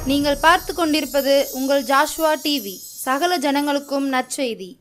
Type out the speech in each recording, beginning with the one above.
நீங்கள் பார்த்து கொண்டிருப்பது உங்கள் ஜாஷுவா டிவி. சகல ஜனங்களுக்கும் நற்செய்தி.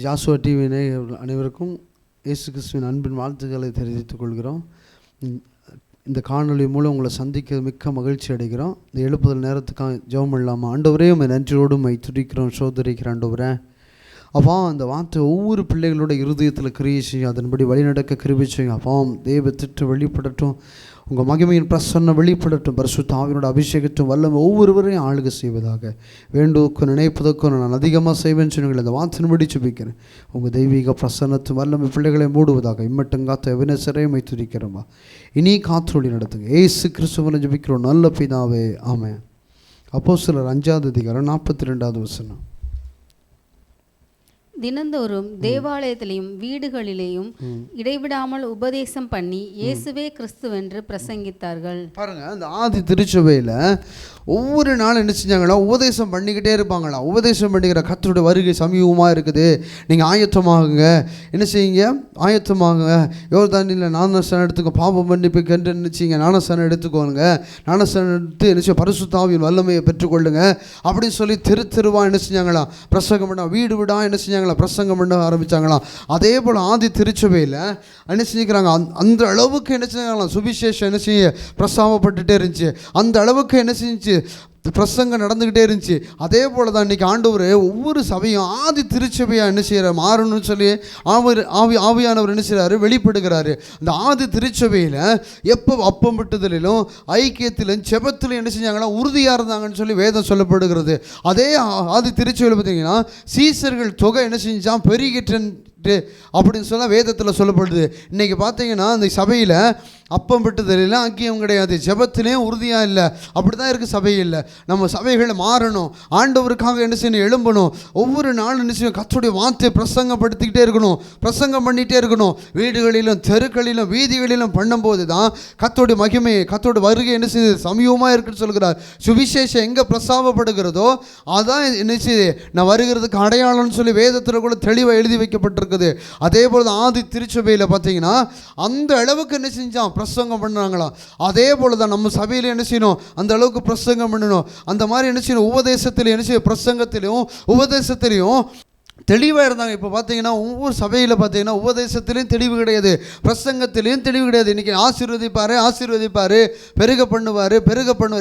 ஜாஷுவா டிவி நேயர்கள் அனைவருக்கும் இயேசு கிறிஸ்துவின் அன்பின் வாழ்த்துக்களை தெரிவித்துக் கொள்கிறோம். இந்த காணொலி மூலம் உங்களை சந்திக்க மிக்க மகிழ்ச்சி அடைகிறோம். இந்த எழுப்புதல் நேரத்துக்காக ஜெபம் இல்லாமல் ஆண்டவரே உம்மை நன்றியோடு துதிக்கிறோம், சோதரிக்கிறோம். ஆண்டவரே அப்பா, அந்த வார்த்தை ஒவ்வொரு பிள்ளைகளோட இருதயத்தில் கிரியை செய்யும், அதன்படி வழிநடக்க கிருபை செய்யும். அப்பா, தேவ திட்டு வெளிப்படட்டும், உங்கள் மகிமையின் பிரசன்னம் வெளிப்படட்டும், பரிசுத்த ஆவியோட அபிஷேகத்தும் வல்லமை ஒவ்வொருவரையும் ஆளுகை செய்வதாக வேண்டுவதற்கும் நினைப்பதற்கும் நான் அதிகமாக செய்வேன்னு சொன்னீங்கள். அந்த வார்த்தையின்படி சுபிக்கிறேன். உங்கள் தெய்வீக பிரசன்னத்தும் வல்லமை பிள்ளைகளை மூடுவதாக இம்மட்டும் காத்த எவனேசரையும் துதிக்கிறோமா. இனி காத்தோடி நடத்துங்க. ஏசு கிறிஸ்துவனை ஜபிக்கிறோம் நல்ல பிதாவே, ஆமென். அப்போஸ்தலர் 5ஆம் அதிகாரம் 42வது வசனம். தினந்தோறும் தேவாலயத்திலையும் வீடுகளிலேயும் இடைவிடாமல் உபதேசம் பண்ணி இயேசுவே கிறிஸ்துவென்று பிரசங்கித்தார்கள். பாருங்க, அந்த ஆதி திருச்சபையில் ஒவ்வொரு நாளும் என்ன செஞ்சாங்களா, உபதேசம் பண்ணிக்கிட்டே இருப்பாங்களா. உபதேசம் பண்ணிக்கிற கர்த்தருடைய வருகை சமீபமாக இருக்குது, நீங்கள் ஆயத்தமாகுங்க, என்ன செய்யுங்க, ஆயத்தமாகுங்க, யோர்தானில் ஞானஸ்நானம் எடுத்துக்கோ, பாவம் மன்னிப்புக்கு என்று நினச்சிங்க ஞானஸ்நானம் எடுத்துக்கோங்க, ஞானஸ்நானம் எடுத்து என்ன செய்ய பரிசுத்த ஆவியின் வல்லமையை பெற்றுக்கொள்ளுங்க அப்படின்னு சொல்லி தெருவா என்ன செஞ்சாங்களா, பிரசங்கம் பண்ண, வீடு விடா என்ன செஞ்சாங்களா, பிரசங்கம் பண்ண ஆரம்பித்தாங்களாம். அதே போல் ஆதி திருச்சபையில் என்ன செஞ்சுக்கிறாங்க, அந்த அளவுக்கு என்ன செஞ்சாங்களாம், சுவிசேஷம் என்ன செய்ய பிரஸ்தாபப்பட்டுட்டே இருந்துச்சு, அந்த அளவுக்கு என்ன செஞ்சு பிரசங்கம் நடந்துக்கிட்டே இருந்துச்சு. அதே போல் தான் இன்றைக்கி ஆண்டவர் ஒவ்வொரு சபையும் ஆதி திருச்சபையாக என்ன செய்கிறார், மாறணும்னு சொல்லி ஆவியானவர் என்ன செய்கிறாரு, வெளிப்படுகிறாரு. அந்த ஆதி திருச்சபையில் எப்போ அப்பம் விட்டுதலிலும் ஐக்கியத்திலும் செபத்திலும் என்ன செஞ்சாங்கன்னா உறுதியாக இருந்தாங்கன்னு சொல்லி வேதம் சொல்லப்படுகிறது. அதே ஆதி திருச்சபையில் பார்த்தீங்கன்னா சீசர்கள் தொகை என்ன செஞ்சான், பெருகிட்டு அப்படின்னு சொன்னால் வேதத்தில் சொல்லப்படுது. இன்றைக்கி பார்த்தீங்கன்னா அந்த சபையில் அப்பம் விட்டுதலில் ஐக்கியம் கிடையாது, ஜெபத்திலையும் உறுதியாக இல்லை, அப்படி தான் இருக்குது சபையில். நம்ம சபைகளை மாறணும், ஆண்டவருக்காக என்ன செய்யணும், எழும்பணும். ஒவ்வொரு நாளும் என்ன செய்யணும், கர்த்தருடைய வார்த்தையை பிரசங்கப்படுத்திக்கிட்டே இருக்கணும், பிரசங்கம் பண்ணிகிட்டே இருக்கணும். வீடுகளிலும் தெருக்களிலும் வீதிகளிலும் பண்ணும்போது தான் கர்த்தருடைய மகிமையை, கர்த்தருடைய வருகை என்ன செய்யுது, சமீபமாக இருக்குன்னு சொல்கிறார். சுவிசேஷம் எங்கே பிரஸ்தாபப்படுகிறதோ அதான் என்ன செய்யுது, நான் வருகிறதுக்கு அடையாளம்னு சொல்லி வேதத்தில் கூட தெளிவாக எழுதி வைக்கப்பட்டிருக்கு. அதே போல் ஆதி திருச்சபையில் பார்த்தீங்கன்னா அந்த அளவுக்கு என்ன செஞ்சான், பிரசங்கம் பண்ணுறாங்களா. அதே போல் தான் நம்ம சபையில் என்ன செய்யணும், அந்த அளவுக்கு பிரசங்கம் பண்ணணும். அந்த மாதிரி என்ன செய்யணும், உபதேசத்தில் என்ன செய்யும், பிரசங்கத்திலையும் உபதேசத்திலையும் தெளிவாக இருந்தாங்க. இப்போ பார்த்தீங்கன்னா ஒவ்வொரு சபையில் பார்த்தீங்கன்னா உபதேசத்திலையும் தெளிவு கிடையாது, பிரசங்கத்திலையும் தெளிவு கிடையாது. இன்றைக்கி ஆசீர்வதிப்பார், பெருக பண்ணுவார்.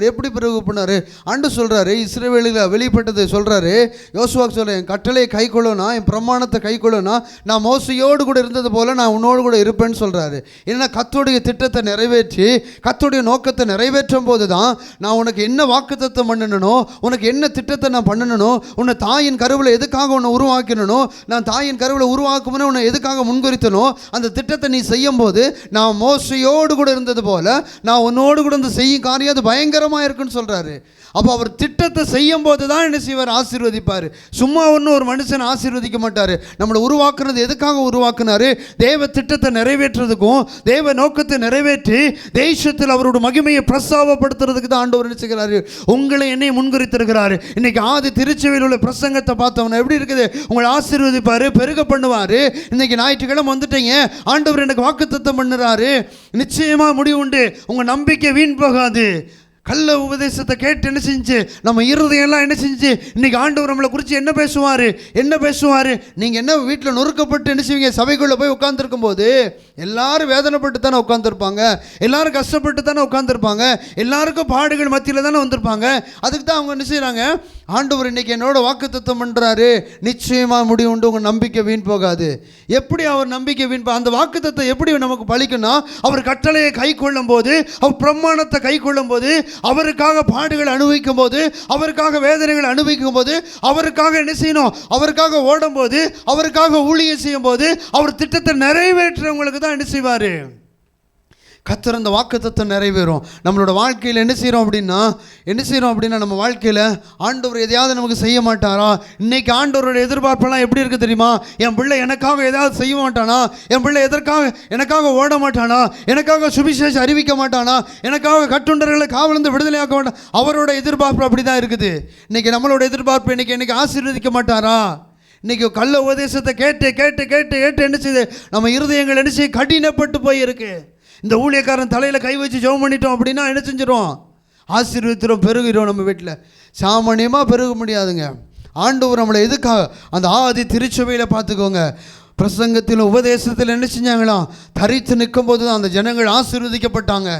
எப்படி பெருக பண்ணார் ஆண்டு சொல்கிறாரு, இஸ்ரவேலில் வெளிப்பட்டது சொல்கிறாரு, யோசுவாக்கு சொல்ல, என் கட்டளையை கை கொள்ளனா, என் பிரமாணத்தை கை கொள்ளனா, நான் மோசையோடு கூட இருந்தது போல் நான் உன்னோடு கூட இருப்பேன்னு சொல்கிறாரு. ஏன்னா கர்த்தருடைய திட்டத்தை நிறைவேற்றி கர்த்தருடைய நோக்கத்தை நிறைவேற்றும் போது தான் நான் உனக்கு என்ன வாக்குத்தத்தம் பண்ணணும், உனக்கு என்ன திட்டத்தை நான் பண்ணணும், உன்னை தாயின் கருவில் எதுக்காக உன்னை உருவாக்கி, நான் தாயின் கருவில் உருவாக்கும்னு உன்னை எதுக்காக முன்குறித்தனோ அந்த திட்டத்தை நீ செய்யும் போது நான் மோசையோடு கூட இருந்தது போல நான் உன்னோடு கூட இந்த செய்யும் காரியம் அது பயங்கரமாக இருக்குன்னு சொல்கிறாரு. அப்போ அவர் திட்டத்தை செய்யும் போது தான் என்ன செய்வார், ஆசீர்வதிப்பார். சும்மா ஒன்றும் ஒரு மனுஷன் ஆசீர்வதிக்க மாட்டார். நம்மளை உருவாக்குனது எதுக்காக உருவாக்குனாரு, தேவ திட்டத்தை நிறைவேற்றுறதுக்கும் தேவ நோக்கத்தை நிறைவேற்றி தேசத்தில் அவரோட மகிமையை பிரஸ்தாபப்படுத்துறதுக்கு தான் ஆண்டவர் என்ன செய்கிறாரு, உங்களை என்னை முன்குறித்திருக்கிறாரு. இன்னைக்கு ஆதி திருச்சபையில் உள்ள பிரசங்கத்தை பார்த்தவன எப்படி இருக்குது, உங்களை ஆசீர்வதிப்பார், பெருக பண்ணுவார். இன்னைக்கு ஞாயிற்றுக்கிழமை வந்துட்டீங்க, ஆண்டவர் எனக்கு வாக்குத்தத்தம் பண்ணுறாரு, நிச்சயமாக முடிவு உண்டு, உங்கள் நம்பிக்கை வீண் போகாது. கள்ள உபதேசத்தை கேட்டு என்ன செஞ்சு நம்ம இருதயெல்லாம் என்ன செஞ்சு இன்னைக்கு ஆண்டவர் நம்மளை குறித்து என்ன பேசுவார். நீங்கள் என்ன வீட்டில் நொறுக்கப்பட்டு என்ன செய்வீங்க, சபைக்குள்ளே போய் உட்காந்துருக்கும் போது எல்லாரும் வேதனைப்பட்டு தானே உட்காந்துருப்பாங்க, எல்லாரும் கஷ்டப்பட்டு தானே உட்காந்துருப்பாங்க, எல்லாருக்கும் பாடுகள் மத்தியில் தானே வந்திருப்பாங்க. அதுக்கு தான் அவங்க என்ன செய்கிறாங்க, ஆண்டவர் இன்னைக்கு என்னோட வாக்குத்தத்தம் பண்ணுறாரு, நிச்சயமாக முடிவு உண்டு, உங்கள் நம்பிக்கை வீண் போகாது. எப்படி அவர் நம்பிக்கை வீண் அந்த வாக்குத்தத்தம் எப்படி நமக்கு பலிக்குன்னா, அவர் கட்டளையை கை கொள்ளும் போது, அவர் பிரமாணத்தை கை கொள்ளும் போது, அவருக்காக பாடுகள் அனுபவிக்கும் போது, அவருக்காக வேதனைகள் அனுபவிக்கும் போது, அவருக்காக என்ன செய்யணும், அவருக்காக ஓடும் போது, அவருக்காக ஊழியம் செய்யும் போது, அவர் திட்டத்தை நிறைவேற்றவங்களுக்கு தான் என்ன செய்வார், கர்த்தர் அந்த வாக்குத்தத்தம் நிறைவேறும். நம்மளோட வாழ்க்கையில் என்ன செய்கிறோம் அப்படின்னா நம்ம வாழ்க்கையில் ஆண்டவர் எதையாவது நமக்கு செய்ய மாட்டாரா? இன்றைக்கி ஆண்டவரோட எதிர்பார்ப்பெல்லாம் எப்படி இருக்குது தெரியுமா? என் பிள்ளை எனக்காக ஏதாவது செய்ய மாட்டானா? என் பிள்ளை எனக்காக ஓட மாட்டானா? எனக்காக சுவிசேஷம் அறிவிக்க மாட்டானா? எனக்காக கட்டுண்டர்களை காவலிருந்து விடுதலையாக்க மாட்டான். அவரோட எதிர்பார்ப்பு அப்படி தான் இருக்குது. இன்றைக்கி நம்மளோட எதிர்பார்ப்பு இன்றைக்கி ஆசீர்வதிக்க மாட்டாரா? இன்றைக்கி கள்ள உபதேசத்தை கேட்டு என்ன செய்யுது? நம்ம இருதயங்கள் என்ன செய்ய கடினப்பட்டு போயிருக்கு. இந்த ஊழியக்காரன் தலையில் கை வச்சு ஜெபம் பண்ணிட்டோம் அப்படின்னா என்ன செஞ்சிடும்? ஆசீர்வதிக்கிறோம், பெருகிறோம். நம்ம வீட்டில் சாமானியமாக பெருக முடியாதுங்க. ஆண்டவர் நம்மளை எதுக்காக அந்த ஆதி திருச்சபையில் பார்த்துக்கோங்க, பிரசங்கத்தில் உபதேசத்தில் என்ன செஞ்சாங்களாம்? தரித்து நிற்கும் போது தான் அந்த ஜனங்கள் ஆசீர்வதிக்கப்பட்டாங்க.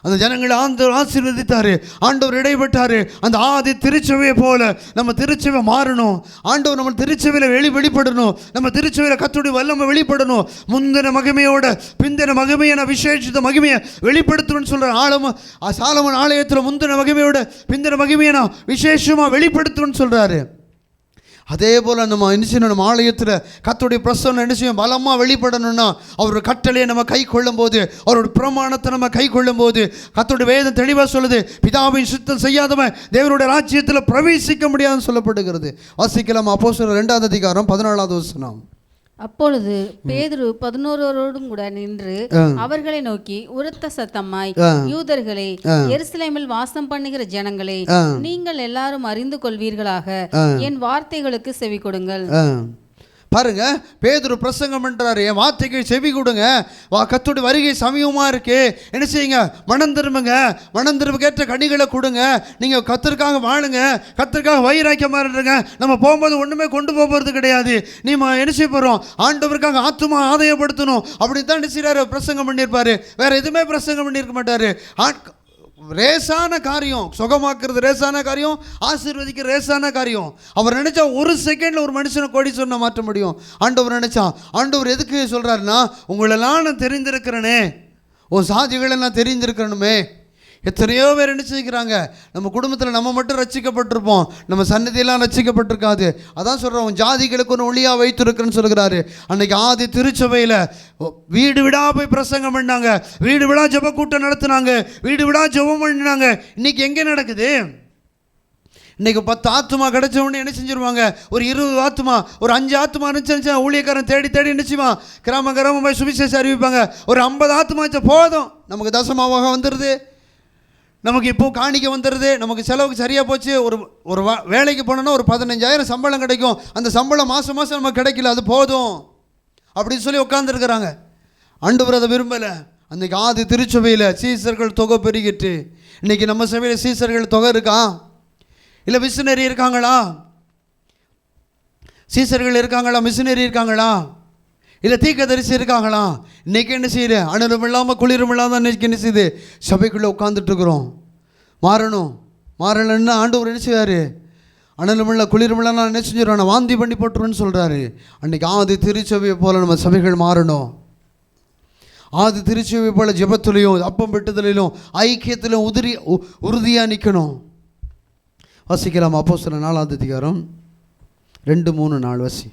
அந்த ஜனங்களை ஆண்டவர் ஆசீர்வதித்தார், ஆண்டவர் இடைப்பட்டார். அந்த ஆதி திருச்சபையை போல நம்ம திருச்சபை மாறணும். ஆண்டவர் நம்ம திருச்சபையில் வெளிப்படணும். நம்ம திருச்சபையில் கர்த்தருடைய வல்லமை வெளிப்படணும். முந்தின மகிமையோட பிந்தின மகிமையை நான் விசேஷித்த மகிமையை வெளிப்படுத்தணும்னு சொல்கிறார். சாலமன் ஆலயத்தில் முந்தின மகிமையோட பிந்தின மகிமையை நான் விசேஷமாக வெளிப்படுத்தணும்னு சொல்கிறாரு. அதே போல் நம்ம நம்ம ஆலயத்தில் கர்த்தருடைய பிரசன்னம் என்ன செய்யும்? பலமாக வெளிப்படணும்னா அவரோட கட்டளையை நம்ம கை கொள்ளும் போது, அவரோட பிரமாணத்தை நம்ம கை கொள்ளும் போது, கர்த்தருடைய வேதம் தெளிவாக சொல்லுது, பிதாவின் சித்தம் செய்யாதவன் தேவனுடைய ராஜ்யத்தில் பிரவேசிக்க முடியாதுன்னு சொல்லப்படுகிறது. வாசிக்கலாம் அப்போஸ்தலர் 2ஆம் அதிகாரம் 14ஆவது வசனம். அப்பொழுது பேதுரு 11 கூட நின்று அவர்களை நோக்கி உரத்த சத்தமாய், யூதர்களே, எருசலேமில் வாசம் பண்ணுகிற ஜனங்களே, நீங்கள் எல்லாரும் அறிந்து கொள்வீர்களாக, என் வார்த்தைகளுக்கு செவி கொடுங்கள். பாருங்க, பேதுரு பிரசங்கம் பண்றாரு, என் வார்த்தைக்கு செவி கொடுங்க, கர்த்தருடைய வருகை சமயமா இருக்கு, என்ன செய்யுங்க? மனம் திரும்ப கேட்ட கனிகளை கொடுங்க, நீங்க கர்த்தருக்காக வாழுங்க, கர்த்தருக்காக வைராக்கியமா இருங்க. நம்ம போகும்போது ஒண்ணுமே கொண்டு போகிறது கிடையாது. நீ என்ன செய்ய போறோம்? ஆண்டவருக்காக ஆத்துமா ஆதாயப்படுத்தணும். அப்படி தான் என்ன செய்யறாரு? பிரசங்கம் பண்ணியிருப்பாரு. வேற எதுவுமே பிரசங்கம் பண்ணியிருக்க மாட்டாரு. ரேசான காரியம், சுகமாக்குறது ரேசான காரியம், ஆசீர்வதிக்கிற ரேசான காரியம். அவர் நினைச்சா ஒரு செகண்ட்ல ஒரு மனுஷனை கோடீஸ்வரனை மாற்ற முடியும். ஆண்டவர் நினைச்சா. ஆண்டவர் எதுக்கு சொல்றாருன்னா, உங்களெல்லாம் நான் தெரிந்திருக்கிறேனே, உன் சாதிகளை நான் தெரிந்திருக்கணுமே. எத்தனையோ பேர் என்ன செய்கிறாங்க? நம்ம குடும்பத்தில் நம்ம மட்டும் ரட்சிக்கப்பட்டிருப்போம், நம்ம சன்னதியெல்லாம் ரட்சிக்கப்பட்டிருக்காது. அதான் சொல்கிறோம், ஜாதிகளுக்கு ஒன்று ஒளியாக வைத்திருக்கிறேன்னு சொல்கிறாரு. அன்றைக்கி ஆதி திருச்சபையில் வீடு விடா போய் பிரசங்கம் பண்ணாங்க, வீடு விடா ஜெப கூட்டம் நடத்துனாங்க, வீடு விடா ஜெபம் பண்ணினாங்க. இன்றைக்கி எங்கே நடக்குது? இன்றைக்கி 10 ஆத்துமா கிடச்ச உடனே என்ன செஞ்சுருவாங்க? ஒரு 20 ஆத்துமா, ஒரு 5 ஆத்துமா இருந்துச்சு, ஊழியக்காரன் தேடி என்ன செய்வான்? கிராம சுவிசேஷம் அறிவிப்பாங்க. ஒரு 50 ஆத்துமாச்சா போதும், நமக்கு தசமாவாக வந்துடுது, நமக்கு இப்போ காணிக்க வந்துடுது, நமக்கு செலவுக்கு சரியாக போச்சு. ஒரு வேலைக்கு போனோன்னா ஒரு 15,000 சம்பளம் கிடைக்கும், அந்த சம்பளம் மாதம் நமக்கு கிடைக்கல, அது போதும் அப்படின்னு சொல்லி உட்காந்துருக்குறாங்க. ஆண்டவர் அதை விரும்பலை. அன்றைக்கி ஆதி திருச்சபையில் சீசர்கள் தொகை பெருகிட்டு, இன்றைக்கி நம்ம சபையில் சீசர்கள் தொகை இருக்கா? இல்லை மிஷினரி இருக்காங்களா? சீசர்கள் இருக்காங்களா? மிஷினரி இருக்காங்களா? இல்லை தீர்க்கதரிசி இருக்காங்களா? இன்றைக்கி என்ன செய்யுது? அனலும் இல்லாமல் குளிரும் இல்லாமல் தான் இன்றைக்கி என்ன செய்யுது? சபைக்குள்ளே உட்காந்துட்ருக்குறோம். மாறலன்னா ஆண்டவர் என்ன செய்வார்? அனலுமில்ல குளிருமில்ல நான் என்ன செஞ்சிடறோம்? நான் வாந்தி பண்ணி போட்டுருவேன்னு சொல்கிறாரு. அன்றைக்கி ஆதி திருச்சபையை போல் நம்ம சபைகள் மாறணும். ஆதி திருச்சபை போல் ஜெபத்துலையும் அப்பம் பெட்டுதலிலும் ஐக்கியத்திலும் உறுதியாக நிற்கணும். வாசிக்கலாம் அப்போஸ்தலர் 4ஆம் அதிகாரம் 2, 3, 4 வசி.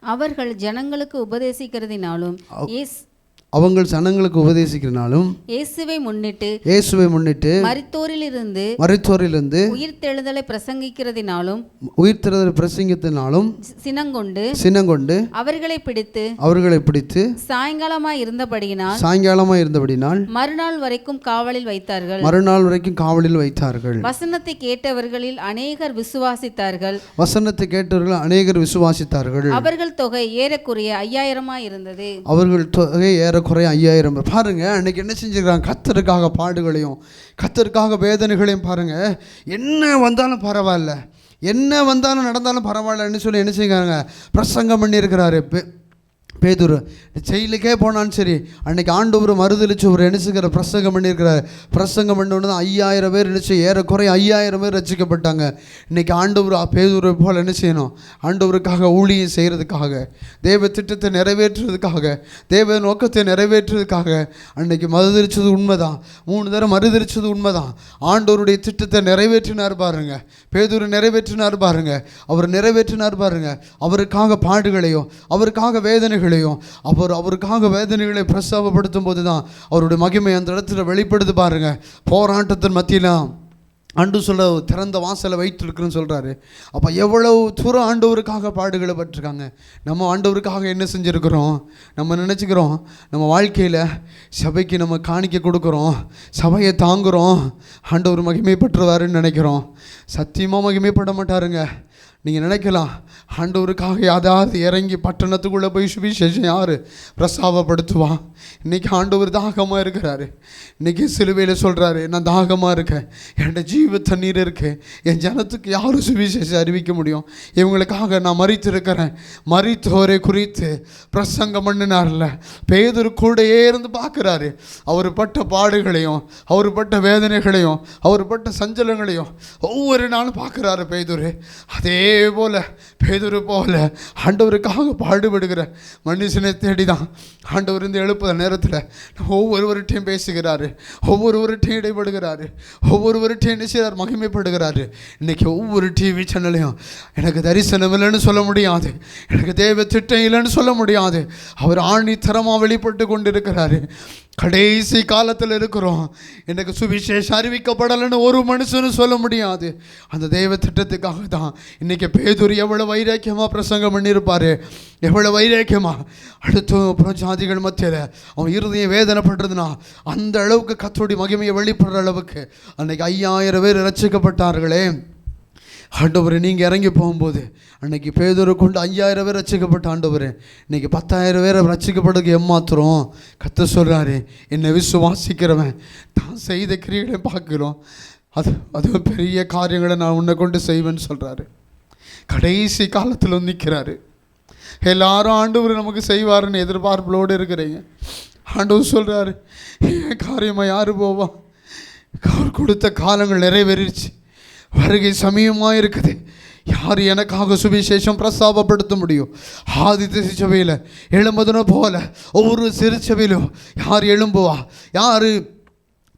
அவர்கள் ஜனங்களுக்கு உபதேசிக்கிறதினாலும் அவங்கள் ஜனங்களுக்கு உபதேசிக்கிறனாலும் இயேசுவை முன்னிட்டு மரித்தோரிலிருந்து உயிர்த்தெழுதலை பிரசங்கிக்கிறதினாலும் சினங்கொண்டு அவர்களை பிடித்து சாயங்காலமாய் இருந்தபடியினால் மறுநாள் வரைக்கும் காவலில் வைத்தார்கள். வசனத்தை கேட்டவர்களில் அநேகர் விசுவாசித்தார்கள். அவர்கள் தொகை ஏறக்குறைய 5000 இருந்தது. குறைய 5000. பாருங்க, அன்னைக்கு என்ன செஞ்சுருக்காங்க? கர்த்தருக்காக பாடுகளையும் கர்த்தருக்காக வேதனைகளையும் பாருங்க. என்ன வந்தாலும் பரவாயில்ல, என்ன வந்தாலும் நடந்தாலும் பரவாயில்லன்னு சொல்லி என்ன செய்கிறாங்க? பிரசங்கம் பண்ணியிருக்கிறாரு பேதுரு. ஜெயிலுக்கே போனான்னு சரி, அன்றைக்கி ஆண்டவர் மறுதளிச்சு ஒரு நினைச்சுக்கிற பிரசங்கம் பண்ணியிருக்கிறார். பிரசங்கம் பண்ணோன்னு தான் 5000 பேர் நினச்சி ஏறக்குறைய 5000 பேர் ரசிக்கப்பட்டாங்க. இன்றைக்கி ஆண்டவர் பேதுரு போல் என்ன செய்யணும்? ஆண்டவருக்காக ஊழியம் செய்கிறதுக்காக, தேவ திட்டத்தை நிறைவேற்றுறதுக்காக, தேவ நோக்கத்தை நிறைவேற்றுறதுக்காக அன்றைக்கி மறுதளிச்சது உண்மைதான். 3 தடவை மறுதளிச்சது உண்மைதான். ஆண்டவருடைய திட்டத்தை நிறைவேற்றினார் பாருங்க. பேதுரு நிறைவேற்றினார் பாருங்க. அவர் நிறைவேற்றினார் பாருங்க. அவருக்காக பாடுகளையும் அவருக்காக வேதனைகளையும் வேதனைகளையும் அவருக்காக வேதனைகளை பிரஸ்தாபப்படுத்தும் போது தான் அவருடைய மகிமை அந்த இடத்துல வெளிப்படுது பாருங்க. போராட்டத்தின் மத்தியில் ஆண்டு சொல்ல திறந்த வாசலை வைத்திருக்குன்னு சொல்கிறாரு. அப்போ எவ்வளவு தூரம் ஆண்டவருக்காக பாடுகளை பட்டிருக்காங்க. நம்ம ஆண்டவருக்காக என்ன செஞ்சுருக்கிறோம்? நம்ம நினச்சிக்கிறோம் நம்ம வாழ்க்கையில் சபைக்கு நம்ம காணிக்க கொடுக்குறோம், சபையை தாங்குகிறோம், ஆண்டவர் மகிமைப்பட்டுருவாருன்னு நினைக்கிறோம். சத்தியமாக மகிமைப்பட மாட்டாருங்க. நீங்கள் நினைக்கலாம் ஆண்டவருக்காக யாராவது இறங்கி பட்டணத்துக்குள்ளே போய் சுவிசேஷம் யார் பிரஸ்தாபப்படுத்துவான்? இன்றைக்கி ஆண்டவர் தாகமாக இருக்கிறாரு. இன்றைக்கி சிலுவையில் சொல்கிறாரு, நான் தாகமாக இருக்கேன், என்கிட்ட ஜீவ தண்ணீர் இருக்குது, என் ஜனத்துக்கு யாரும் சுவிசேஷம் அறிவிக்க முடியும்? இவங்களுக்காக நான் மரித்திருக்கிறேன். மரித்தோரை குறித்து பிரசங்கம் பண்ணினார்ல, பேதுரு கூடையே இருந்து பார்க்குறாரு. அவர் பட்ட பாடுகளையும் அவர் பட்ட வேதனைகளையும் அவர் பட்ட சஞ்சலங்களையும் ஒவ்வொரு நாளும் பார்க்குறாரு பேதுரு. அதே போல பேதுரு போல ஆண்டவருக்காக பாடுபடுகிற மனுஷனை தேடி தான் ஆண்டவர் இந்த எழுப்புத நேரத்தில் ஒவ்வொருவர்கிட்டையும் பேசுகிறாரு, ஒவ்வொருவர்கிட்டையும் இடைபடுகிறாரு, ஒவ்வொருவர்கிட்டையும் என்ன செய்கிறார்? மகிமைப்படுகிறாரு. இன்றைக்கி ஒவ்வொரு டிவி சேனல்லையும் எனக்கு தரிசனம் இல்லைன்னு சொல்ல முடியாது, எனக்கு தேவ திட்டம் இல்லைன்னு சொல்ல முடியாது. அவர் ஆணித்தரமாக வெளிப்பட்டு கொண்டிருக்கிறாரு. கடைசி காலத்தில் இருக்கிறோம், எனக்கு சுவிசேஷம் அறிவிக்கப்படலைன்னு ஒரு மனுஷனும் சொல்ல முடியாது. அந்த தெய்வ திட்டத்துக்காக தான் இன்றைக்கி பேதுரு எவ்வளோ வைராக்கியமாக பிரசங்கம் பண்ணியிருப்பார், எவ்வளோ வைராக்கியமாக. அடுத்த ஜாதிகள் மத்தியில் அவன் இருதயம் வேதனைப்படுறதுனா அந்த அளவுக்கு கர்த்தருடைய மகிமையை வெளிப்படுற அளவுக்கு அன்றைக்கி 5000 பேர் ரட்சிக்கப்பட்டார்களே. ஆண்டவர் நீங்கள் இறங்கி போகும்போது அன்றைக்கி பேதுரு கொண்டு 5000 பேர் ரட்சிக்கப்பட்ட ஆண்டவர் இன்றைக்கி 10,000 பேரை ரட்சிக்கப்படுறதுக்கு ஏமாத்துறோம். கர்த்தர் சொல்கிறாரு, என்னை விசுவாசிக்கிறவன் தான் செய்த கிரியைகளை பார்க்குறோம், அது பெரிய காரியங்களை நான் உன்னை கொண்டு செய்வேன்னு சொல்கிறாரு. கடைசி காலத்தில் நிற்கிறாரு. எல்லாரும் ஆண்டவர் நமக்கு செய்வாருன்னு எதிர்பார்ப்புகளோடு இருக்கிறீங்க. ஆண்டவர் சொல்கிறாரு, என் காரியமாக யார் போவா? அவர் கொடுத்த காலங்கள் நிறைவேறிடுச்சு, வருகை சமயமாக இருக்குது. யார் எனக்காக சுவிசேஷம் பிரஸ்தாபப்படுத்த முடியும்? ஆதி திருச்சபையில் எழும்புதுன போல ஒவ்வொரு சிறுச்சபையிலும் யார் எழும்புவா? யார்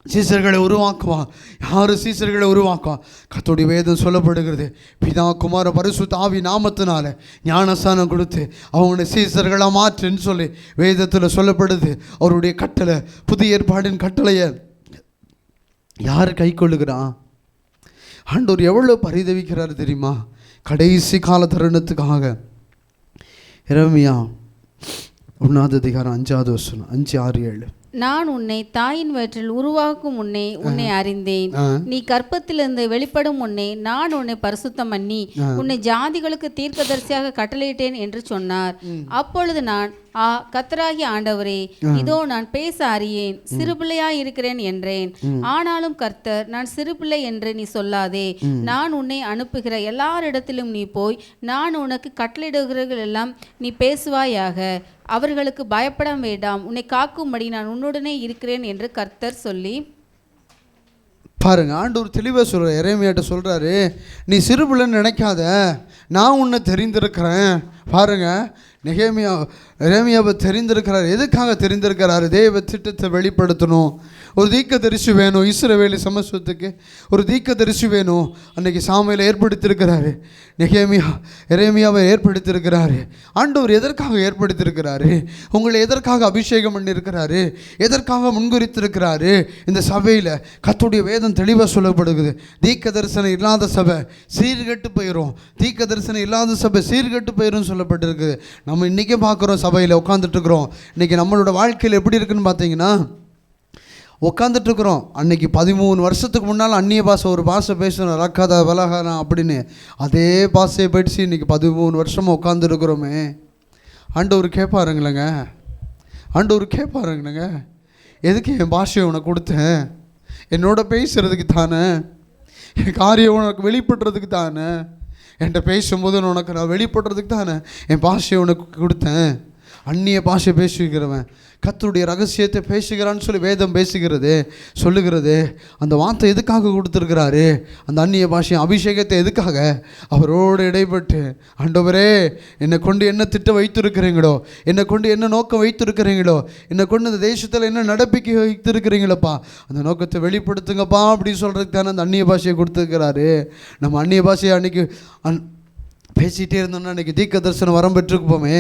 சீசர்களை உருவாக்குவா? யார் சீசர்களை உருவாக்குவா? கர்த்தருடைய வேதம் சொல்லப்படுகிறது, பிதா குமார பரிசுத்த ஆவி நாமத்தினால ஞானஸ்தானம் கொடுத்து அவங்களுடைய சீசர்களாக மாற்றுன்னு சொல்லி வேதத்தில் சொல்லப்படுது. அவருடைய கட்டளை, புதிய ஏற்பாடின் கட்டளையை யார் கை கொள்ளுகிறான்? ஆண்டவர் எவ்வளோ பரிதவிக்கிறார் தெரியுமா? கடைசி கால தருணத்துக்காக. எரேமியா 1:5 5, 6, 7. நான் உன்னை தாயின் வயிற்றில் உருவாக்கும் முன்னே உன்னை அறிந்தேன், நீ கர்ப்பத்திலிருந்து வெளிப்படும் முன்னே நான் உன்னை பரிசுத்தம் பண்ணி உன்னை ஜாதிகளுக்கு தீர்க்கதரிசியாக கட்டளையிட்டேன் என்று சொன்னார். அப்பொழுது நான், கர்த்தராகிய ஆண்டவரே, இதோ நான் பேச அறியேன், சிறுபிள்ளையாய் இருக்கிறேன் என்றேன். ஆனாலும் கர்த்தர், நான் சிறுபிள்ளை என்று நீ சொல்லாதே, நான் உன்னை அனுப்புகிற எல்லாரிடத்திலும் நீ போய் நான் உனக்கு கட்டளையிடுகிறவர்கள் எல்லாம் நீ பேசுவாயாக, அவர்களுக்கு பயப்பட வேண்டாம், உன்னை காக்கும்படி நான் உன்னுடனே இருக்கிறேன் என்று கர்த்தர் சொல்லி. பாருங்க, ஆண்டவர் தெளிவாக சொல்கிறார். எரேமியாட்ட சொல்கிறாரு, நீ சிறுபிள்ளைன்னு நினைக்காத, நான் உன்னை தெரிந்திருக்கிறேன். பாருங்க, எரேமியாவை தெரிந்திருக்கிறார். எதுக்காக தெரிந்திருக்கிறாரு? தேவ திட்டத்தை வெளிப்படுத்தணும். ஒரு தீர்க்கதரிசி வேணும் இஸ்ரவேலி சமஸ்வத்துக்கு, ஒரு தீர்க்கதரிசி வேணும். அன்றைக்கி சாமுவேலை ஏற்படுத்தியிருக்கிறாரு, எரேமியாவை ஏற்படுத்தியிருக்கிறாரு. ஆண்டவர் எதற்காக ஏற்படுத்தியிருக்கிறாரு? உங்களை எதற்காக அபிஷேகம் பண்ணியிருக்கிறாரு? எதற்காக முன்குறித்திருக்கிறாரு? இந்த சபையில் கர்த்தருடைய வேதம் தெளிவாக சொல்லப்படுகிறது. தீர்க்க தரிசனம் இல்லாத சபை சீர்கெட்டு போயிடும், தீர்க்க தரிசனம் இல்லாத சபை சீர்கெட்டு போயிடும் சொல்லப்பட்டிருக்குது. நம்ம இன்றைக்கே பார்க்குறோம், சபையில் உட்காந்துட்ருக்குறோம். இன்றைக்கி நம்மளோட வாழ்க்கையில் எப்படி இருக்குன்னு பார்த்தீங்கன்னா, உட்காந்துட்ருக்குறோம். அன்றைக்கி 13 வருஷத்துக்கு முன்னால் அந்நிய பாஷை ஒரு பாஷை பேசணும், ரக்காதா வலகானா அப்படின்னு, அதே பாஷையை படித்து இன்றைக்கி 13 வருஷமாக உட்காந்துருக்குறோமே. ஆண்டவர் கேட்பாருங்களேங்க, ஆண்டவர் கேட்பாருங்களேங்க, எதுக்கு என் பாஷையை உனக்கு கொடுத்தேன்? என்னோட பேசுகிறதுக்கு தானே, என் காரியம் உனக்கு வெளிப்படுறதுக்கு தானே, என்கிட்ட பேசும்போது உனக்கு நான் வெளிப்படுறதுக்கு தானே என் பாஷையை உனக்கு கொடுத்தேன். அந்நிய பாஷை பேசுகிறவன் கர்த்தருடைய ரகசியத்தை பேசுகிறான்னு சொல்லி வேதம் பேசுகிறது சொல்லுகிறது. அந்த வார்த்தை எதுக்காக கொடுத்துருக்கிறாரு? அந்த அந்நிய பாஷை அபிஷேகத்தை எதுக்காக? அவரோடு இடைப்பட்டு, ஆண்டவரே என்னை கொண்டு என்ன திட்டம் வைத்திருக்கிறீங்களோ, என்னை கொண்டு என்ன நோக்கம் வைத்திருக்கிறீங்களோ, என்னை கொண்டு இந்த தேசத்தில் என்ன நடப்பிக்க வைத்திருக்கிறீங்களப்பா, அந்த நோக்கத்தை வெளிப்படுத்துங்கப்பா அப்படின்னு சொல்கிறதுக்கு தானே அந்த அந்நிய பாஷையை கொடுத்துருக்கிறாரு. நம்ம அந்நிய பாஷையை அன்றைக்கி பேசிகிட்டே இருந்தோம்னா அன்றைக்கி தீர்க்க தரிசனம் வரம் பெற்றுக்குப்போமே.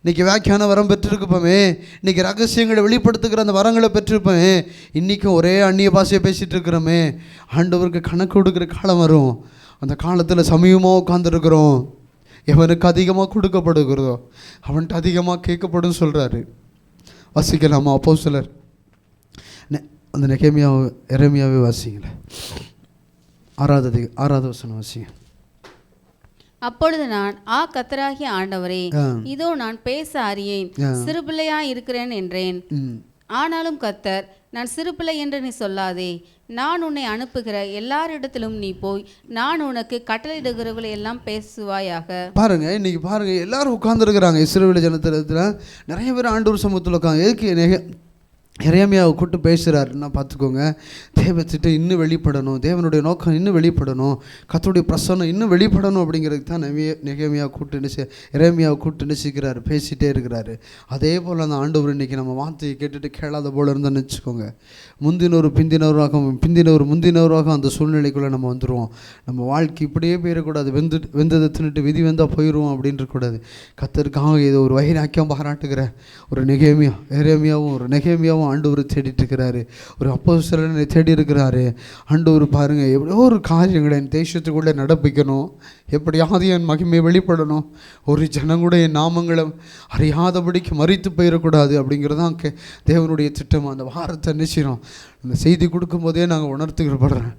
இன்றைக்கி வியாக்கியான வரம் பெற்றிருப்போமே, இன்றைக்கி ரகசியங்களை வெளிப்படுத்துகிற அந்த வரங்களை பெற்றிருப்போமே, இன்றைக்கும் ஒரே அந்நிய பாஷையை பேசிகிட்டு இருக்கிறோமே. ஆண்டவருக்கு கணக்கு கொடுக்குற காலம் வரும். அந்த காலத்தில் சமயமாக உட்காந்துருக்குறோம். எவனுக்கு அதிகமாக கொடுக்கப்படுகிறதோ அவன்கிட்ட அதிகமாக கேட்கப்படும் சொல்கிறாரு. வாசிக்கலாமா? அப்போஸ்தலர் அந்த எரேமியாவே வாசிங்களேன். 6வது வசனம் வாசிங்க. அப்பொழுது நான், கர்த்தராகிய ஆண்டவரே, இதோ நான் பேச அறியேன், சிறுபிள்ளையா இருக்கிறேன் என்றேன். ஆனாலும் கர்த்தர், நான் சிறுபிள்ளை என்று நீ சொல்லாதே, நான் உன்னை அனுப்புகிற எல்லாரிடத்திலும் நீ போய் நான் உனக்கு கட்டளையிடுகிறவர்களை எல்லாம் பேசுவாயாக. பாருங்க, இன்னைக்கு பாருங்க, எல்லாரும் உட்கார்ந்துருக்கிறாங்க. இஸ்ரவேல் ஜனத்தில் நிறைய பேர் ஆண்டவர் சமூகத்தில் உட்காந்து எதுக்கு எரேமியாவை கூப்பிட்டு பேசுகிறாருன்னா பார்த்துக்கோங்க. தேவத்திட்ட இன்னும் வெளிப்படணும், தேவனுடைய நோக்கம் இன்னும் வெளிப்படணும், கர்த்தருடைய பிரசன்னம் இன்னும் வெளிப்படணும் அப்படிங்கிறதுக்கு தான் நெகேமியாவை கூப்பிட்டு எரேமியாவை கூப்பிட்டு நினைச்சிக்கிறாரு, பேசிகிட்டே இருக்கிறாரு. அதே போல் அந்த ஆண்டவர் இன்றைக்கி நம்ம வார்த்தையை கேட்டுட்டு கேளாத போல் இருந்தால் நினச்சிக்கோங்க, முந்தினவராக அந்த சூழ்நிலைக்குள்ளே நம்ம வந்துடுவோம். நம்ம வாழ்க்கை இப்படியே போயிடக்கூடாது, வெந்ததை தின்னுட்டு விதி வந்தால் போயிடுவோம் அப்படின்ற கூடாது. கர்த்தருக்காக ஏதோ ஒரு வைராக்கியம் பாராட்டுகிற ஒரு எரேமியாவும் ஒரு நெகேமியாவும் ஆண்டவர் தேடிட்டு இருக்கிறாரு. ஒரு அப்போஸ்தலனை தேடி இருக்கிறாரு. ஆண்டவர் பாருங்கள், எப்படியோ ஒரு காரியங்களை என் தேசத்துக்குள்ளே நடப்பிக்கணும், எப்படியாவது என் மகிமை வெளிப்படணும், ஒரு ஜனங்கூட என் நாமங்களை அறியாதபடிக்கு மறித்து போயிடக்கூடாது அப்படிங்கிறதான் தேவனுடைய திட்டம். அந்த வாரத்தை நிச்சயம் அந்த செய்தி கொடுக்கும்போதே நாங்கள் உணர்த்துகிறப்படுறேன்,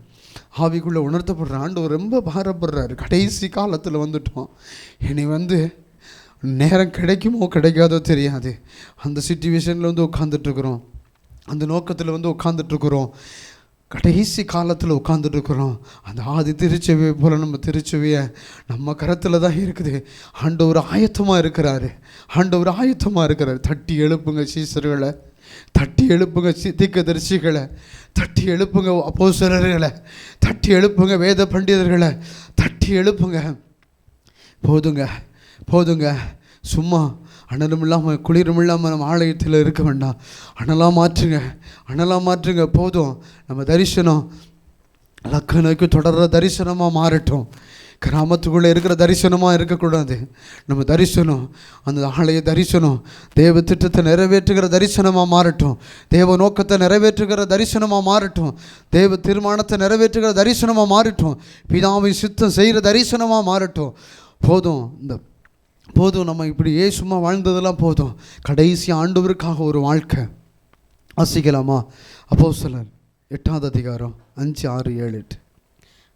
ஆவிக்குள்ளே உணர்த்தப்படுறேன். ஆண்டவர் ரொம்ப பாரப்படுறாரு. கடைசி காலத்தில் வந்துட்டோம், இனி நேரம் கிடைக்குமோ கிடைக்காதோ தெரியாது. அந்த சிச்சுவேஷனில் உட்காந்துட்ருக்குறோம், அந்த நோக்கத்தில் உட்காந்துட்ருக்குறோம், கடைசி காலத்தில் உட்காந்துட்ருக்குறோம். அந்த ஆதி திருச்செவியை போல் நம்ம திருச்செவியை நம்ம கரத்தில் தான் இருக்குது. ஆண்டவர் ஆயத்தமாக இருக்கிறாரு, தட்டி எழுப்புங்க சீசர்களை, தட்டி எழுப்புங்க தீர்க்கதரிசிகளை, தட்டி எழுப்புங்க அப்போஸ்தலர்களை, தட்டி எழுப்புங்க வேத பண்டிதர்களை, தட்டி எழுப்புங்க. போதுங்க சும்மா அனலும் இல்லாமல் குளிரும் இல்லாமல் நம்ம ஆலயத்தில் இருக்க வேண்டாம். அனலாக மாற்றுங்க. போதும், நம்ம தரிசனம் லக்க நோக்கி தொடர்ற தரிசனமாக மாறட்டும். கிராமத்துக்குள்ளே இருக்கிற தரிசனமாக இருக்கக்கூடாது. நம்ம தரிசனம், அந்த ஆலய தரிசனம் தேவ திட்டத்தை நிறைவேற்றுகிற தரிசனமாக மாறட்டும், தேவ நோக்கத்தை நிறைவேற்றுகிற தரிசனமாக மாறட்டும், தேவ தீர்மானத்தை நிறைவேற்றுகிற தரிசனமாக மாறட்டும், பிதாவின் சித்தம் செய்கிற தரிசனமாக மாறட்டும். போதும் நம்ம இப்படியே சும்மா வாழ்ந்ததெல்லாம் போதும். கடைசி ஆண்டவருக்காக ஒரு வாழ்க்கை. வாசிக்கலாமா? அப்போஸ்தலர் 8வது அதிகாரம் 5, 6, 7, 8.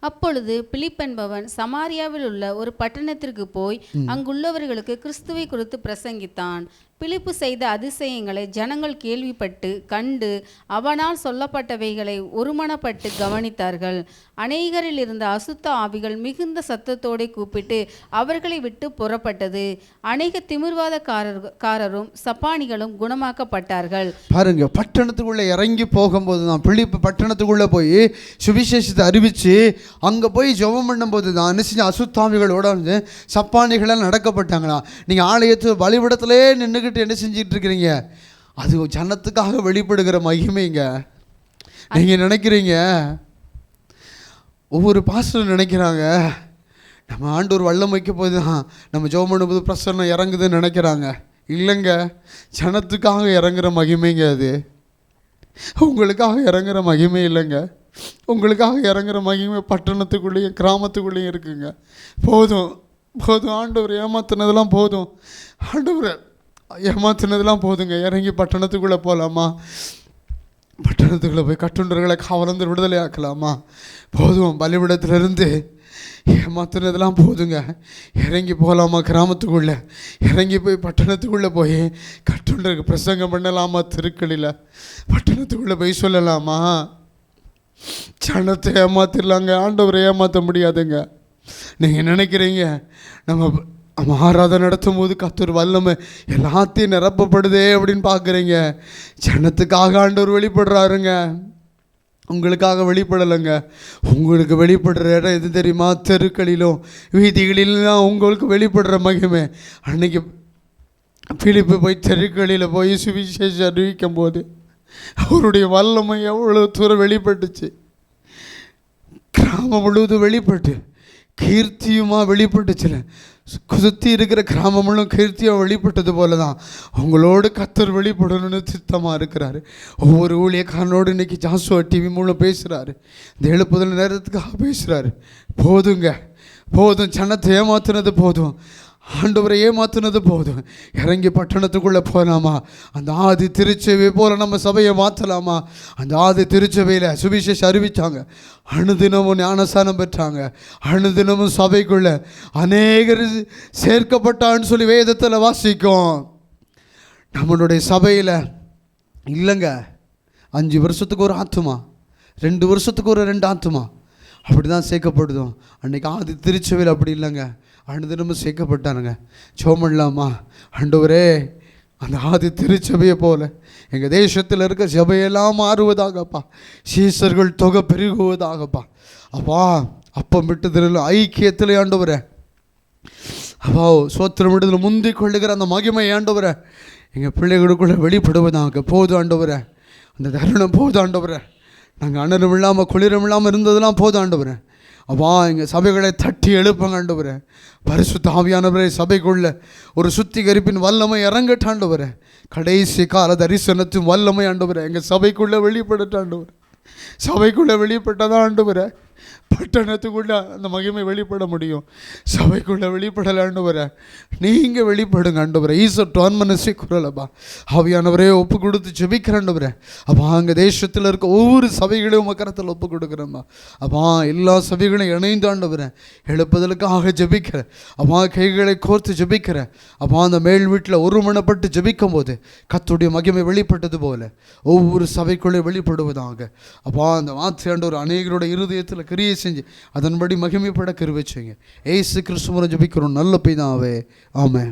அப்பொழுது பிலிப் என்பவன் சமாரியாவில் உள்ள ஒரு பட்டணத்திற்கு போய் அங்குள்ளவர்களுக்கு கிறிஸ்துவை குறித்து பிரசங்கித்தான். பிலிப்பு செய்த அதிசயங்களை ஜனங்கள் கேள்விப்பட்டு கண்டு அவனால் சொல்லப்பட்டவைகளை ஒருமனப்பட்டு கவனித்தார்கள். அநேகரில் இருந்த அசுத்த ஆவிகள் மிகுந்த சத்தத்தோடு கூப்பிட்டு அவர்களை விட்டு புறப்பட்டது. அநேக திமிர்வாதக்காரரும் சப்பானிகளும் குணமாக்கப்பட்டார்கள். பாருங்க, பட்டணத்துக்குள்ளே இறங்கி போகும்போது தான் பிலிப்பு பட்டணத்துக்குள்ளே போய் சுவிசேஷத்தை அறிவித்து அங்கே போய் ஜெபம் பண்ணும்போது தான் என்ன அசுத்தாவிகளோட சப்பானிகளால் நடக்கப்பட்டாங்களா. நீங்கள் ஆலயத்து பலிபடத்திலே நின்றுக்கிட்டு என்ன செஞ்சிட்டு இருக்கிறீங்க? அது ஜனத்துக்காக வெளிப்படுகிற மகிமைங்க. நீங்கள் நினைக்கிறீங்க, ஒவ்வொரு பாஸ்டரும் நினைக்கிறாங்க நம்ம ஆண்டவர் வல்லம் வைக்க போது தான் நம்ம ஜெபம் பண்ணும்போது பிரசன்னம் இறங்குதுன்னு நினைக்கிறாங்க. இல்லைங்க, ஜனத்துக்காக இறங்குற மகிமைங்க. அது உங்களுக்காக இறங்குற மகிமை இல்லைங்க. உங்களுக்காக இறங்குற மகிமை பட்டணத்துக்குள்ளேயும் கிராமத்துக்குள்ளேயும் இருக்குங்க. போதும் ஆண்டவர் ஏமாத்தினதெல்லாம் போதும், ஆண்டவர் ஏமாத்தினதெல்லாம் போதுங்க. இறங்கி பட்டணத்துக்குள்ளே போகலாமா? பட்டணத்துக்குள்ளே போய் கட்டுண்டர்களை காவலந்து விடுதலை ஆக்கலாமா? போதும், பலிபிடத்திலிருந்து ஏமாத்துனதெல்லாம் போதுங்க. இறங்கி போகலாமா? கிராமத்துக்குள்ளே இறங்கி போய் பட்டணத்துக்குள்ளே போய் கட்டுண்டருக்கு பிரசங்கம் பண்ணலாமா? திருக்களில் பட்டணத்துக்குள்ளே போய் சொல்லலாமா? ஜனத்தை ஏமாத்திடலாங்க, ஆண்டவரை ஏமாற்ற முடியாதுங்க. நீங்கள் நினைக்கிறீங்க நம்ம ஆராதனை நடத்தும் போது கர்த்தர் வல்லமை எல்லாத்தையும் நிரப்பப்படுதே அப்படின்னு பார்க்குறீங்க. ஜனத்துக்காக ஆண்டவர் வெளிப்படுறாருங்க, உங்களுக்காக வெளிப்படலைங்க. உங்களுக்கு வெளிப்படுற இடம் எது தெரியுமா? தெருக்களிலும் வீதிகளிலும் உங்களுக்கு வெளிப்படுற மகிமை. அன்னைக்கு பிலிப்பு போய் தெருக்களில் போய் சுவிசேஷம் அறிவிக்கும் போது அவருடைய வல்லமை எவ்வளோ தூரம் வெளிப்பட்டுச்சு. கிராமம் முழுவதும் வெளிப்பட்டு கீர்த்தியுமா வெளிப்பட்டுச்சுல. சுற்றி இருக்கிற கிராமங்களும் கீர்த்தியாக வெளிப்பட்டது போல தான் உங்களோடு கர்த்தர் வெளிப்படணும்னு சித்தமாக இருக்கிறாரு. ஒவ்வொரு ஊழியக்காரனோடு இன்றைக்கி ஜாஷுவா டிவி மூலம் பேசுகிறாரு. இந்த எழுப்புதல் நேரத்துக்காக பேசுகிறாரு. போதுங்க, போதும், ஜனத்தை ஏமாத்துனது போதும், ஆண்டவரை ஏமாத்துனது போதும். இறங்கி பட்டணத்துக்குள்ளே போகலாமா? அந்த ஆதி திருச்சபை போல் நம்ம சபையை மாற்றலாமா? அந்த ஆதி திருச்சபையில் சுவிசேஷம் அறிவித்தாங்க, அனுதினமும் ஞானஸ்தானம் பெற்றாங்க, அனுதினமும் சபைக்குள்ளே அநேகர் சேர்க்கப்பட்டான்னு சொல்லி வேதத்தில் வாசிக்கும். நம்மளுடைய சபையில் இல்லைங்க, 5 வருஷத்துக்கு ஒரு ஆத்துமா, 2 வருஷத்துக்கு ஒரு 2 ஆத்துமா, அப்படி தான் சேர்க்கப்படுதோம். அன்றைக்கி ஆதி திருச்சபையில் அப்படி இல்லைங்க, அனுதினமும் சேர்க்கப்பட்டானுங்க. சோமல்லாமா, ஆண்டவரே அந்த ஆதி திருச்சபையை போல எங்கள் தேசத்தில் இருக்க சபையெல்லாம் மாறுவதாகப்பா, சீசர்கள் தொகை பெருகுவதாகப்பா. அப்பா அப்பம் விட்டதில் ஐக்கியத்தில் ஆண்டவரே, அப்பா சோத்திரம் விடுதல் முந்தி கொள்ளுகிற அந்த மகிமை ஆண்டவரே எங்கள் பிள்ளைகளுக்குள்ளே வெளிப்படுவதாக. போதும் ஆண்டவரே, அந்த தருணம் போதும் ஆண்டவரே. நாங்கள் அனலும் இல்லாமல் குளிரும் இல்லாமல் இருந்ததெல்லாம் போதும் ஆண்டவரே. அப்பா எங்கள் சபைகளை தட்டி எழுப்பங்க ஆண்டவரே. பரிசுத்த ஆவியானவரே சபைக்குள்ள ஒரு சுத்திகரிப்பின் வல்லமை இறங்கட்டாண்டவரே. கடைசி கால தரிசனத்தின் வல்லமை ஆண்டவரே எங்கள் சபைக்குள்ளே வெளிப்படட்டாண்டவரே. சபைக்குள்ளே வெளிப்பட்டதான் ஆண்டவரே பட்டணத்துக்குள்ளே அந்த மகிமை வெளிப்பட முடியும். சபைக்குள்ளே வெளிப்படலை ஆண்டவரே, நீங்கள் வெளிப்படுங்க ஆண்டவரே. ஈசோ டோன்மனசே குரலப்பா. ஆவியானவரே ஒப்பு கொடுத்து ஜெபிக்கிற ஆண்டவரே. அப்பா அங்கே தேசத்தில் இருக்க ஒவ்வொரு சபைகளையும் மக்கரத்தில் ஒப்பு கொடுக்குறேம்மா. அப்பா எல்லா சபைகளையும் இணைந்து ஆண்டவரே எழுப்புதலுக்காக ஜெபிக்கிறேன். அப்பா கைகளை கோர்த்து ஜெபிக்கிறேன். அப்பா அந்த மேல் வீட்டில் ஒருமனப்பட்டு ஜெபிக்கும் போது கர்த்தருடைய மகிமை வெளிப்பட்டது போல ஒவ்வொரு சபைக்குள்ளே வெளிப்படுவதாக. அப்பா அந்த வார்த்தை ஆண்டவர் அநேகரோட இருதயத்தில் கிரியை செஞ்சு அதன்படி மகிமைப்பட கிருபை செய்யுங்க. ஏசு கிறிஸ்துவின் ஜெபிக்கிறோம் நல்ல பிதாவே, ஆமென்.